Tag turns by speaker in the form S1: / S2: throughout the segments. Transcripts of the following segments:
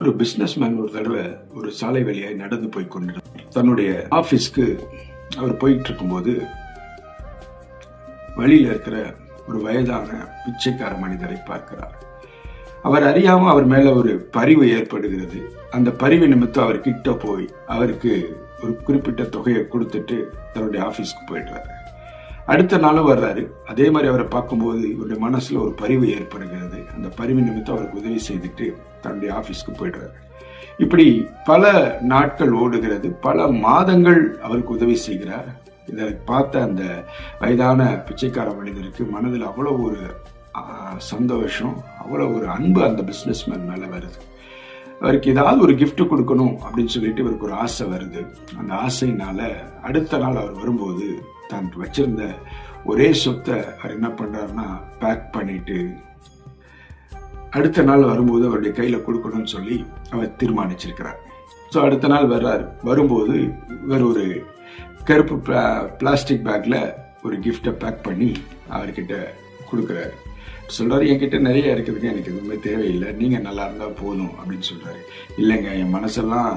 S1: ஒரு பிசினஸ்மேன் ஒரு தடவை ஒரு சாலை வழியாய் நடந்து போய் கொண்டிருந்தார். தன்னுடைய ஆபீஸ்க்கு அவர் போயிட்டு இருக்கும்போது வழியில இருக்கிற ஒரு வயதான பிச்சைக்கார மனிதரை பார்க்கிறார். அவர் அறியாம அவர் மேல ஒரு பரிவு ஏற்படுகிறது. அந்த பரிவு நிமித்தம் அவர் கிட்ட போய் அவருக்கு ஒரு குறிப்பிட்ட தொகையை கொடுத்துட்டு தன்னுடைய ஆபீஸ்க்கு போயிடுறாரு. அடுத்த நாளும் வர்றாரு. அதே மாதிரி அவரை பார்க்கும்போது இவருடைய மனசுல ஒரு பரிவு ஏற்படுகிறது. அந்த பரிவு நிமித்தம் அவருக்கு உதவி செய்துட்டு தன்னுடைய ஆபீஸ்க்கு போயிடுறாரு. இப்படி பல நாட்கள் ஓடுகிறது. பல மாதங்கள் அவருக்கு உதவி செய்கிறார். இதை பார்த்த அந்த வயதான பிச்சைக்கார மனிதருக்கு மனதில் அவ்வளோ ஒரு சந்தோஷம், அவ்வளோ ஒரு அன்பு அந்த பிஸ்னஸ்மேன் மேலே வருது. அவருக்கு ஏதாவது ஒரு கிஃப்ட் கொடுக்கணும் அப்படின்னு சொல்லிட்டு இவருக்கு ஒரு ஆசை வருது. அந்த ஆசையினால அடுத்த நாள் அவர் வரும்போது தான் வச்சிருந்த ஒரே சொத்தை அவர் என்ன பண்றாருன்னா பேக் பண்ணிட்டு அடுத்த நாள் வரும்போது அவருடைய கையில கொடுக்கணும்னு சொல்லி அவர் தீர்மானிச்சிருக்கிறார். ஸோ அடுத்த நாள் வர்றாரு. வரும்போது இவர் ஒரு கருப்பு பிளாஸ்டிக் பேக்ல ஒரு கிஃப்டை பேக் பண்ணி அவர்கிட்ட கொடுக்குறாரு. சொல்றாரு, என்கிட்ட நிறைய இருக்குதுங்க, எனக்கு எதுவுமே தேவையில்லை, நீங்க நல்லா இருந்தா போதும் அப்படின்னு சொல்றாரு. இல்லைங்க, என் மனசெல்லாம்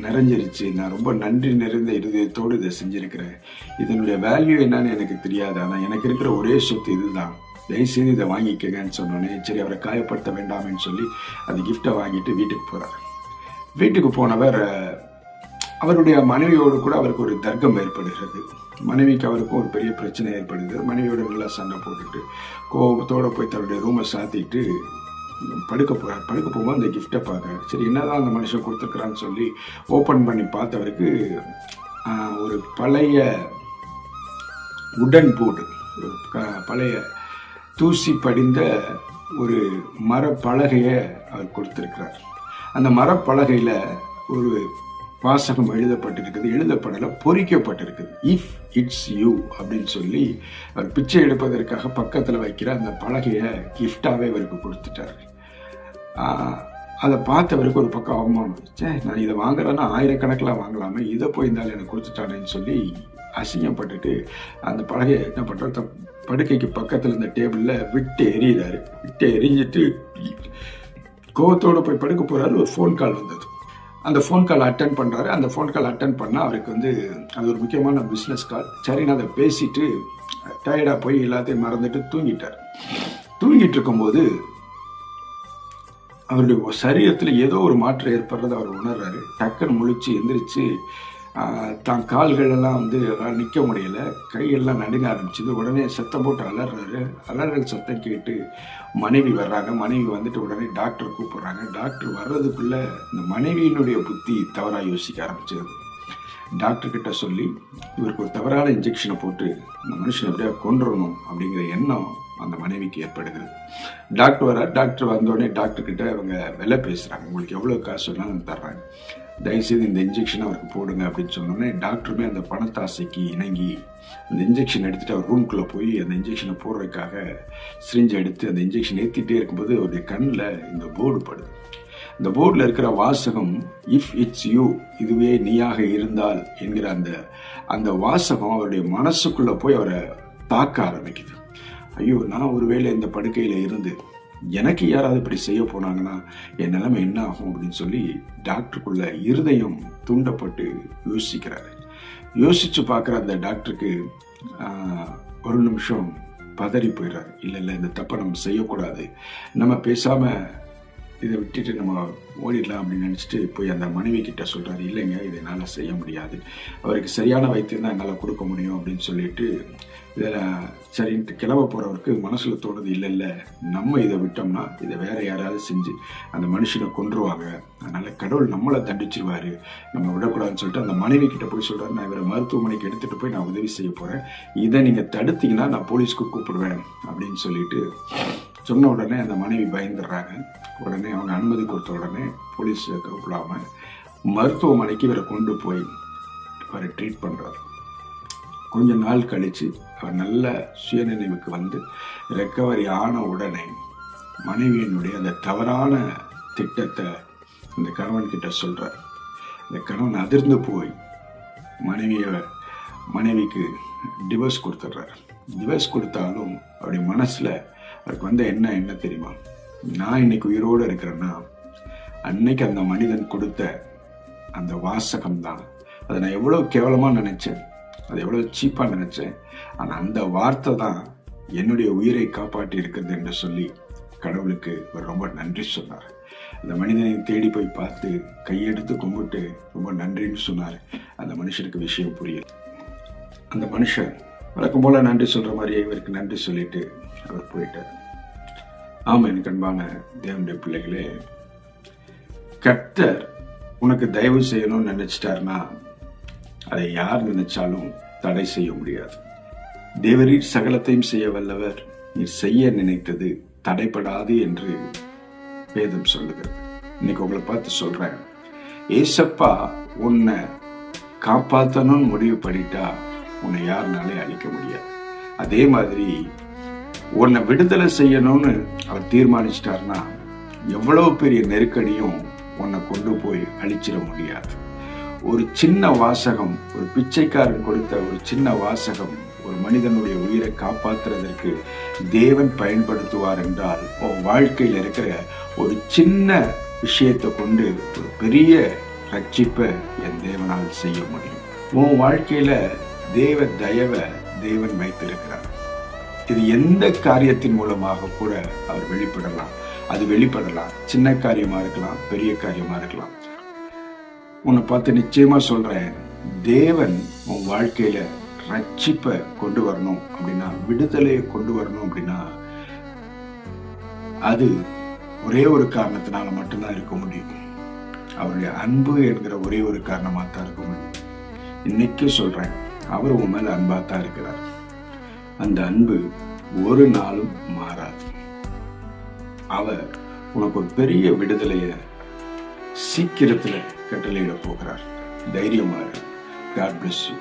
S1: நிறைஞ்சிருச்சு, நான் ரொம்ப நன்றி நிறைந்த இருதயத்தோடு இதை செஞ்சிருக்கிறேன், இதனுடைய வேல்யூ என்னன்னு எனக்கு தெரியாது, ஆனால் எனக்கு இருக்கிற ஒரே சொத்து இதுதான், தயவுசெய்து இதை வாங்கிக்கங்கன்னு சொன்னோன்னே சரி அவரை காயப்படுத்த வேண்டாம்னு சொல்லி அந்த கிஃப்டை வாங்கிட்டு வீட்டுக்கு போறாரு. வீட்டுக்கு போனவர் அவருடைய மனைவியோடு கூட அவருக்கு ஒரு தர்க்கம் ஏற்படுகிறது. மனைவிக்கு அவருக்கும் ஒரு பெரிய பிரச்சனை ஏற்படுது. மனைவியோட நல்லா சண்டை போட்டுட்டு கோபத்தோட போய் தன்னுடைய ரூமை சாத்திட்டு படுக்க போறாரு. படுக்க போகும்போது அந்த கிஃப்டை பார்க்குறாரு. சரி என்னதான் அந்த மனுஷன் கொடுத்துருக்குறான்னு சொல்லி ஓப்பன் பண்ணி பார்த்தவருக்கு ஒரு பழைய உடன் போர்டு, ஒரு பழைய தூசி படிந்த ஒரு மரப்பலகையை அவர் கொடுத்திருக்கிறார். அந்த மரப்பலகையில ஒரு வாசகம் எழுதப்பட்டிருக்குது. எழுதப்படல, பொறிக்கப்பட்டிருக்குது. இஃப் இட்ஸ் யூ அப்படின்னு சொல்லி அவர் பிச்சை எடுப்பதற்காக பக்கத்தில் வைக்கிற அந்த பலகையை கிஃப்டாவே இவருக்கு கொடுத்துட்டாரு. அதை பார்த்தவருக்கு ஒரு பக்கம் அவமானம். நான் இதை வாங்குறேன்னா ஆயிரக்கணக்கில் வாங்கலாமே, இதை போய் இருந்தாலும் எனக்கு கொடுத்துட்டானேன்னு சொல்லி அசிங்கப்பட்டுட்டு அந்த பலகையை என்ன பண்றாரு, படுக்கைக்கு பக்கத்தில் இந்த டேபிளில் விட்டு எறிகிறாரு. விட்டு எரிஞ்சிட்டு கோவத்தோடு போய் படுக்க போறாரு. ஒரு ஃபோன் கால் வந்தது. அந்த ஃபோன் கால் அட்டன் பண்ணுறாரு. அந்த ஃபோன் கால் அட்டன் பண்ணால் அவருக்கு அது ஒரு முக்கியமான பிஸ்னஸ் கால். சரின்னு அதை பேசிட்டு டயர்டாக போய் எல்லாத்தையும் மறந்துட்டு தூங்கிட்டார். தூங்கிட்டு இருக்கும்போது அவருடைய சரீரத்தில் ஏதோ ஒரு மாற்றம் ஏற்படுறதை அவர் உணர்றாரு. டக்குன்னு முழிச்சு எந்திரிச்சு தான் கால்கள் எல்லாம் நிற்க முடியல, கையெல்லாம் நடுங்க ஆரம்பிச்சுது. உடனே சத்தம் போட்டு அலறாரு. அலறல் சத்தம் கேட்டு மனைவி வர்றாங்க. மனைவி வந்துட்டு உடனே டாக்டர் கூப்பிடுறாங்க. டாக்டர் வர்றதுக்குள்ள இந்த மனைவியினுடைய புத்தி தவறாக யோசிக்க ஆரம்பிச்சது. டாக்டர் கிட்ட சொல்லி இவருக்கு ஒரு தவறான இன்ஜெக்ஷனை போட்டு இந்த மனுஷனை எப்படியா கொண்டுறணும் அப்படிங்கிற எண்ணம் அந்த மனைவிக்கு ஏற்படுகிறது. டாக்டர் வர்றார். டாக்டர் வந்தோடனே டாக்டர் கிட்ட அவங்க விலை பேசுறாங்க. உங்களுக்கு எவ்வளோ காசு வேணாலும் தர்றாங்க, தயவுசெய்து இந்த இன்ஜெக்ஷனை அவருக்கு போடுங்க அப்படின்னு சொன்னோடனே டாக்டருமே அந்த பணத்தாசைக்கு இணங்கி அந்த இன்ஜெக்ஷன் எடுத்துட்டு அவர் ரூம்குள்ளே போய் அந்த இன்ஜெக்ஷனை போடுறதுக்காக சிரிஞ்சை எடுத்து அந்த இன்ஜெக்ஷன் ஏற்றிட்டே இருக்கும்போது அவருடைய கண்ணில் இந்த போர்டு படுது. இந்த போர்டில் இருக்கிற வாசகம் இஃப் இட்ஸ் யூ, இதுவே நீயாக இருந்தால் என்கிற அந்த வாசகம் அவருடைய மனசுக்குள்ளே போய் அவரை தாக்க ஆரம்பிக்குது. ஐயோ, நான் ஒருவேளை இந்த படுக்கையில் இருந்து எனக்கு யாராவது இப்படி செய்ய போனாங்கன்னா என் நிலைமை என்ன ஆகும் அப்படின்னு சொல்லி டாக்டருக்குள்ள இருதயம் தூண்டப்பட்டு யோசிக்கிறாரு. யோசிச்சு பார்க்குற அந்த டாக்டருக்கு ஒரு நிமிஷம் பதறி போயிடுறாரு. இல்லை, இந்த தப்பை நம்ம செய்யக்கூடாது, நம்ம பேசாமல் இதை விட்டுட்டு நம்ம ஓடிடலாம் அப்படின்னு நினச்சிட்டு போய் அந்த மனைவி கிட்ட சொல்கிறாரு. இல்லைங்க, இதை என்னால் செய்ய முடியாது, அவருக்கு சரியான வைத்தியம் தான் என்னால் கொடுக்க முடியும் அப்படின்னு சொல்லிட்டு இதில் சரின்ட்டு கிளம்ப போகிறவருக்கு மனசில் தோணுது, இல்லை நம்ம இதை விட்டோம்னா இதை வேற யாராவது செஞ்சு அந்த மனுஷனை கொன்றுவாங்க, அதனால கடவுள் நம்மளை தண்டிச்சிருவாரு, நம்ம விடக்கூடாதுன்னு சொல்லிட்டு அந்த மனைவி கிட்ட போய் சொல்கிறாரு, நான் இவரை மருத்துவமனைக்கு எடுத்துகிட்டு போய் நான் உதவி செய்ய போகிறேன், இதை நீங்கள் தடுத்தீங்கன்னா நான் போலீஸ்க்கு கூப்பிடுவேன் அப்படின்னு சொல்லிட்டு சொன்ன உடனே அந்த மனைவி பயந்துடுறாங்க. உடனே அவங்க அனுமதி கொடுத்த உடனே போலீஸ் கூப்பிடாம மருத்துவமனைக்கு இவரை கொண்டு போய் அவரை ட்ரீட் பண்ணுறாரு. கொஞ்ச நாள் கழித்து அவர் நல்ல சுயநினைவுக்கு வந்து ரெக்கவரி ஆன உடனே மனைவியினுடைய அந்த தவறான திட்டத்தை இந்த கணவன் கிட்ட சொல்கிறார். இந்த கணவன் அதிர்ந்து போய் மனைவிக்கு டிவோர்ஸ் கொடுத்துட்றாரு. டிவோர்ஸ் கொடுத்தாலும் அவருடைய மனசில் அவருக்கு என்ன தெரியுமா, நான் இன்னைக்கு உயிரோடு இருக்கிறேன்னா அன்னைக்கு அந்த மனிதன் கொடுத்த அந்த வாசகம் தான். அதை நான் எவ்வளோ கேவலமாக நினைச்சேன், அதை எவ்வளோ சீப்பாக நினைச்சேன். ஆனால் அந்த வார்த்தை தான் என்னுடைய உயிரை காப்பாற்றி இருக்கிறது என்று சொல்லி கடவுளுக்கு ரொம்ப நன்றி சொன்னார். அந்த மனிதனை தேடி போய் பார்த்து கையெடுத்து கும்பிட்டு ரொம்ப நன்றின்னு சொன்னார். அந்த மனுஷனுக்கு விஷயம் புரியல. அந்த மனுஷன் வழக்கம் போல நன்றி சொல்ற மாதிரியே இவருக்கு நன்றி சொல்லிட்டு அவர் போயிட்டார். ஆமா, எனக்கு அன்பான தேவனுடைய பிள்ளைகளே, கர்த்தர் உனக்கு தயவு செய்யணும்னு நினைச்சிட்டாருன்னா அதை யார் நினைச்சாலும் தடை செய்ய முடியாது. தேவரீர் சகலத்தையும் செய்ய வல்லவர், நீர் செய்ய நினைத்தது தடைபடாது என்று வேதம் சொல்லுகிறது. இன்னைக்கு உங்களை பார்த்து சொல்றேன், ஏசப்பா உன்னை காப்பாற்றணும்னு முடிவு பண்ணிட்டா உன்னை யாருனாலே அழிக்க முடியாது. அதே மாதிரி உன்னை விடுதலை செய்யணும்னு அவர் தீர்மானிச்சிட்டாருன்னா எவ்வளவு பெரிய நெருக்கடியும் உன்னை கொண்டு போய் அழிச்சிட முடியாது. ஒரு சின்ன வாசகம், ஒரு பிச்சைக்காரன் கொடுத்த ஒரு சின்ன வாசகம் ஒரு மனிதனுடைய உயிரை காப்பாற்றுறதற்கு தேவன் பயன்படுத்துவார் என்றால், உன் வாழ்க்கையில் இருக்கிற ஒரு சின்ன விஷயத்தை கொண்டு ஒரு பெரிய ரட்சிப்பை என் தேவனால் செய்ய முடியும். உன் வாழ்க்கையில தேவ தயவை தேவன் வைத்திருக்கிறார். இது எந்த காரியத்தின் மூலமாக கூட அவர் வெளிப்படலாம். சின்ன காரியமா இருக்கலாம், பெரிய காரியமா இருக்கலாம். உன்னை பார்த்து நிச்சயமா சொல்றேன், தேவன் உன் வாழ்க்கையில ரட்சிப்பை கொண்டு வரணும் அப்படின்னா, விடுதலையை கொண்டு வரணும் அப்படின்னா, அது ஒரே ஒரு காரணத்தினால மட்டும்தான் இருக்க முடியும். அவருடைய அன்பு என்கிற ஒரே ஒரு காரணமாக தான் இருக்க முடியும். இன்னைக்கு சொல்றேன், அவர் உன் மேல அன்பா தான் இருக்கிறார். அந்த அன்பு ஒரு நாளும் மாறாது. அவர் உனக்கு ஒரு பெரிய விடுதலைய சீக்கிரத்துல கட்டளையிட போகிறார். தைரியமா இரு. God bless you.